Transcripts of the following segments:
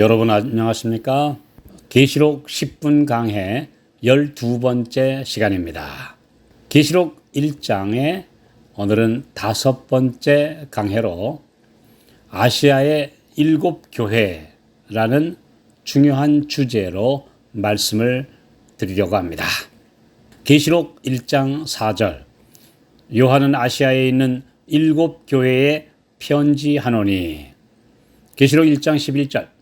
여러분 안녕하십니까? 계시록 10분 강해 12번째 시간입니다. 계시록 1장의 오늘은 5번째 강해로 아시아의 7교회라는 중요한 주제로 말씀을 드리려고 합니다. 계시록 1장 4절 요한은 아시아에 있는 7교회에 편지하노니. 계시록 1장 11절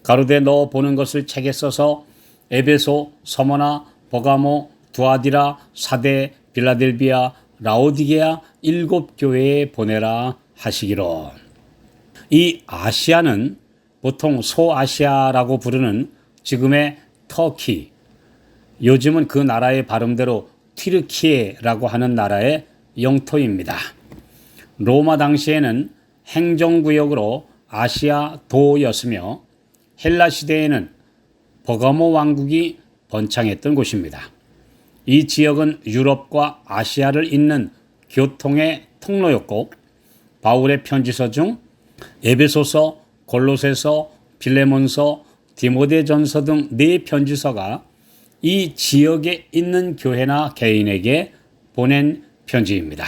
가로되 너 보는 것을 책에 써서 에베소, 서머나, 버가모, 두아디라, 사데, 빌라델비아, 라오디게아 7교회에 보내라 하시기로. 이 아시아는 보통 소아시아라고 부르는 지금의 터키, 요즘은 그 나라의 발음대로 튀르키예라고 하는 나라의 영토입니다. 로마 당시에는 행정구역으로 아시아 도였으며 헬라 시대에는 버가모 왕국이 번창했던 곳입니다. 이 지역은 유럽과 아시아를 잇는 교통의 통로였고 바울의 편지서 중 에베소서, 골로새서, 빌레몬서, 디모데전서 등 4편지서가 이 지역에 있는 교회나 개인에게 보낸 편지입니다.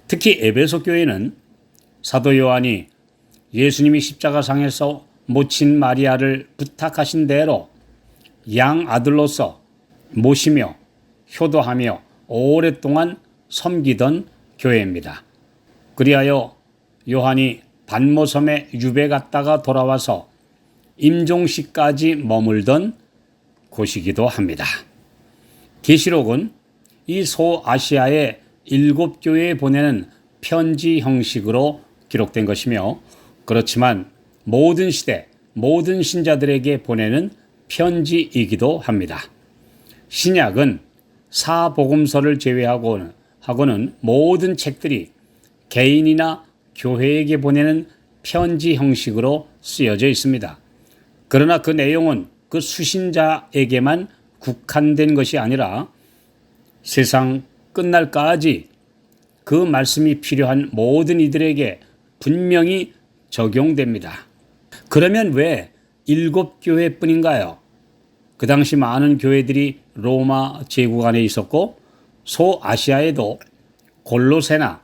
특히 에베소 교회는 사도 요한이 예수님이 십자가상에서 모친 마리아를 부탁하신 대로 양 아들로서 모시며 효도하며 오랫동안 섬기던 교회입니다. 그리하여 요한이 반모섬에 유배 갔다가 돌아와서 임종시까지 머물던 곳이기도 합니다. 계시록은 이 소아시아의 7교회에 보내는 편지 형식으로 기록된 것이며, 그렇지만 모든 시대, 모든 신자들에게 보내는 편지이기도 합니다. 신약은 사복음서를 제외하고는 모든 책들이 개인이나 교회에게 보내는 편지 형식으로 쓰여져 있습니다. 그러나 그 내용은 그 수신자에게만 국한된 것이 아니라 세상 끝날까지 그 말씀이 필요한 모든 이들에게 분명히 적용됩니다. 그러면 왜 7교회뿐인가요? 그 당시 많은 교회들이 로마 제국 안에 있었고 소아시아에도 골로새나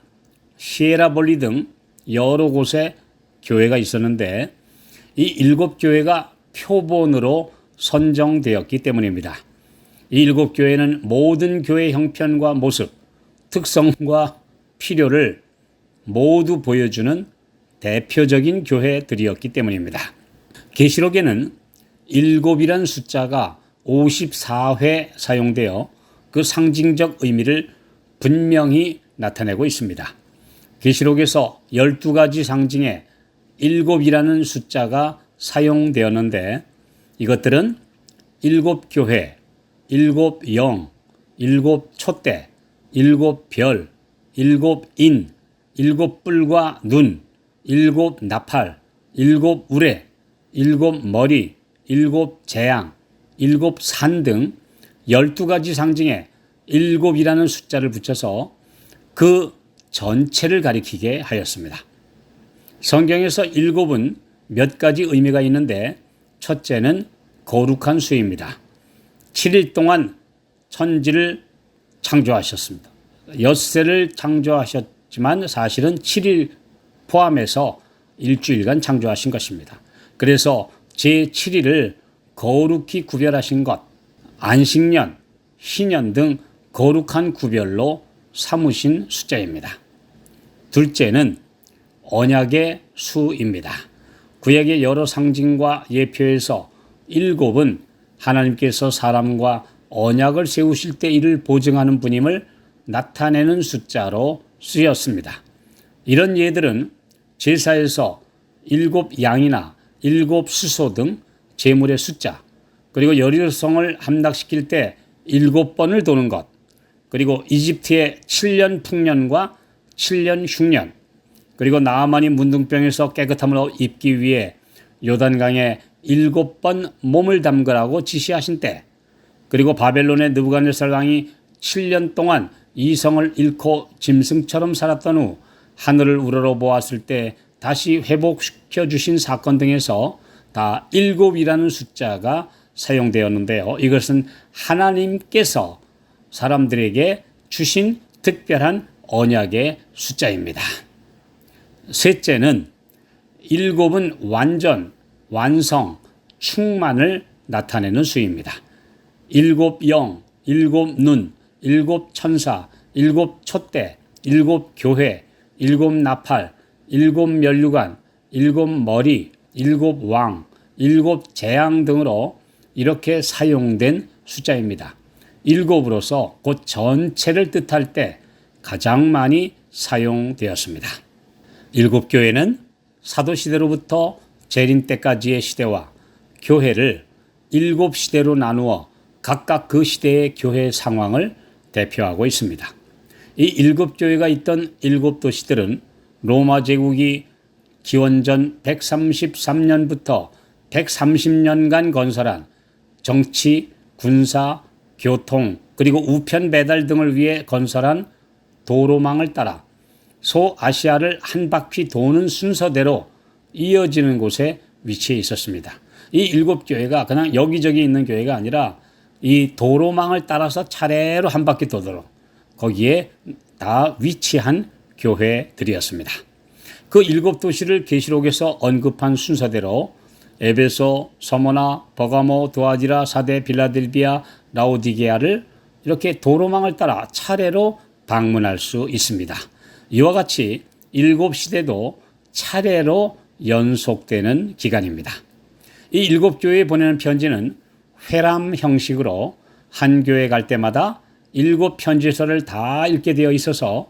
히에라볼리 등 여러 곳에 교회가 있었는데 이 7교회가 표본으로 선정되었기 때문입니다. 이 7교회는 모든 교회 형편과 모습, 특성과 필요를 모두 보여주는 대표적인 교회들이었기 때문입니다. 계시록에는 7이란 숫자가 54회 사용되어 그 상징적 의미를 분명히 나타내고 있습니다. 계시록에서 12가지 상징의 7이라는 숫자가 사용되었는데 이것들은 7교회, 7영, 7촛대, 7별, 7인, 7뿔과 눈, 7나팔, 7우레, 7머리, 7재앙, 7산 등 12가지 상징에 7이라는 숫자를 붙여서 그 전체를 가리키게 하였습니다. 성경에서 7은 몇 가지 의미가 있는데 첫째는 거룩한 수입니다. 7일 동안 천지를 창조하셨습니다. 엿새를 창조하셨지만 사실은 7일 포함해서 일주일간 창조하신 것입니다. 그래서 제7일을 거룩히 구별하신 것, 안식년, 희년 등 거룩한 구별로 삼으신 숫자입니다. 둘째는 언약의 수입니다. 구약의 여러 상징과 예표에서 7은 하나님께서 사람과 언약을 세우실 때 이를 보증하는 분임을 나타내는 숫자로 쓰였습니다. 이런 예들은 제사에서 7양이나 7수소 등 제물의 숫자, 그리고 여리고성을 함락시킬 때 7번을 도는 것, 그리고 이집트의 7년 풍년과 7년 흉년, 그리고 나아만이 문둥병에서 깨끗함을 입기 위해 요단강에 7번 몸을 담그라고 지시하신 때, 그리고 바벨론의 느부갓네살 왕이 7년 동안 이성을 잃고 짐승처럼 살았던 후 하늘을 우러러 보았을 때 다시 회복시켜 주신 사건 등에서 다 7이라는 숫자가 사용되었는데요. 이것은 하나님께서 사람들에게 주신 특별한 언약의 숫자입니다. 셋째는 7은 완전, 완성, 충만을 나타내는 수입니다. 7 영, 7 눈, 7 천사, 7 촛대, 7 교회, 7 나팔, 7 면류관, 7 머리, 7 왕, 7 재앙 등으로 이렇게 사용된 숫자입니다. 7으로서 곧 전체를 뜻할 때 가장 많이 사용되었습니다. 7교회는 사도시대로부터 재림 때까지의 시대와 교회를 7시대로 나누어 각각 그 시대의 교회 상황을 대표하고 있습니다. 이 7교회가 있던 7도시들은 로마 제국이 기원전 133년부터 130년간 건설한 정치, 군사, 교통, 그리고 우편 배달 등을 위해 건설한 도로망을 따라 소아시아를 한 바퀴 도는 순서대로 이어지는 곳에 위치해 있었습니다. 이 7교회가 그냥 여기저기 있는 교회가 아니라 이 도로망을 따라서 차례로 한 바퀴 도도록 거기에 다 위치한 교회들이었습니다. 그 7도시를 계시록에서 언급한 순서대로 에베소, 서머나, 버가모, 도아디라, 사데, 빌라델비아, 라오디게아를 이렇게 도로망을 따라 차례로 방문할 수 있습니다. 이와 같이 7시대도 차례로 연속되는 기간입니다. 이 7교회에 보내는 편지는 회람 형식으로 한 교회 갈 때마다 7편지서를 다 읽게 되어 있어서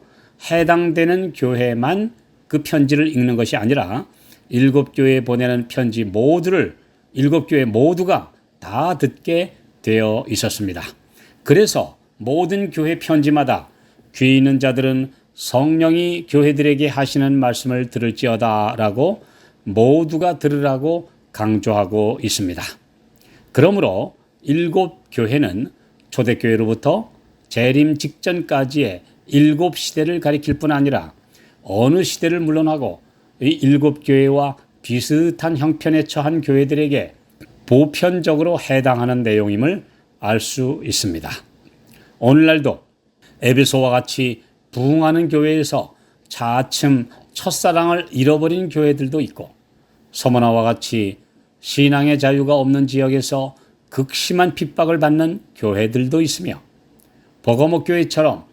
해당되는 교회만 그 편지를 읽는 것이 아니라 7교회에 보내는 편지 모두를 7교회 모두가 다 듣게 되어 있었습니다. 그래서 모든 교회 편지마다 귀 있는 자들은 성령이 교회들에게 하시는 말씀을 들을지어다 라고 모두가 들으라고 강조하고 있습니다. 그러므로 7교회는 초대교회로부터 재림 직전까지의 7시대를 가리킬 뿐 아니라 어느 시대를 물러나고 이 7교회와 비슷한 형편에 처한 교회들에게 보편적으로 해당하는 내용임을 알 수 있습니다. 오늘날도 에베소와 같이 부흥하는 교회에서 차츰 첫사랑을 잃어버린 교회들도 있고 서머나와 같이 신앙의 자유가 없는 지역에서 극심한 핍박을 받는 교회들도 있으며 버거모 교회처럼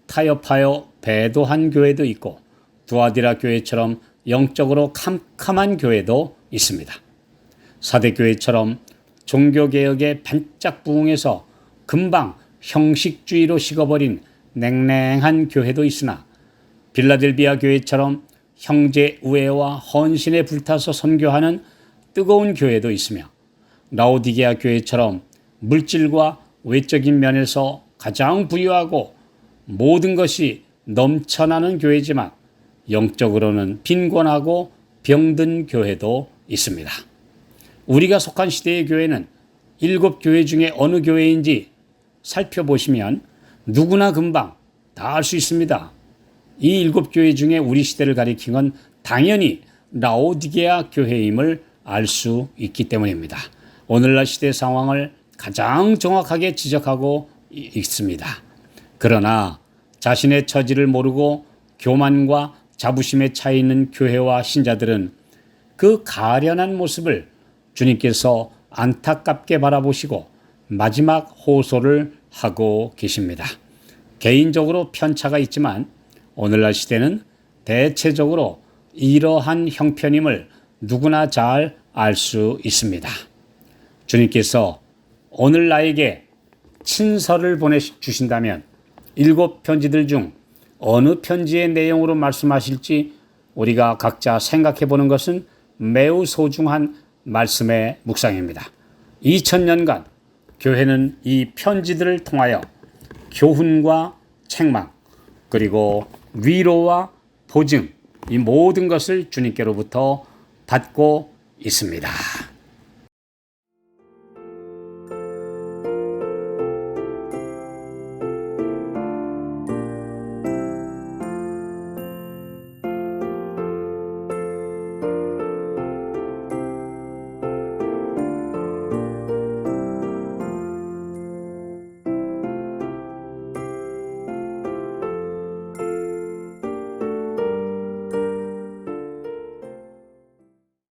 타협하여 배도한 교회도 있고 두아디라 교회처럼 영적으로 캄캄한 교회도 있습니다. 사대교회처럼 종교개혁에 반짝 부흥해서 금방 형식주의로 식어버린 냉랭한 교회도 있으나 빌라델비아 교회처럼 형제 우애와 헌신에 불타서 선교하는 뜨거운 교회도 있으며 라오디게아 교회처럼 물질과 외적인 면에서 가장 부유하고 모든 것이 넘쳐나는 교회지만 영적으로는 빈곤하고 병든 교회도 있습니다. 우리가 속한 시대의 교회는 7교회 중에 어느 교회인지 살펴보시면 누구나 금방 다 알 수 있습니다. 이 7교회 중에 우리 시대를 가리킨 건 당연히 라오디게아 교회임을 알 수 있기 때문입니다. 오늘날 시대 상황을 가장 정확하게 지적하고 있습니다. 그러나 자신의 처지를 모르고 교만과 자부심에 차 있는 교회와 신자들은 그 가련한 모습을 주님께서 안타깝게 바라보시고 마지막 호소를 하고 계십니다. 개인적으로 편차가 있지만 오늘날 시대는 대체적으로 이러한 형편임을 누구나 잘 알 수 있습니다. 주님께서 오늘 나에게 친서를 보내주신다면 7편지들 중 어느 편지의 내용으로 말씀하실지 우리가 각자 생각해 보는 것은 매우 소중한 말씀의 묵상입니다. 2000년간 교회는 이 편지들을 통하여 교훈과 책망 그리고 위로와 보증 이 모든 것을 주님께로부터 받고 있습니다.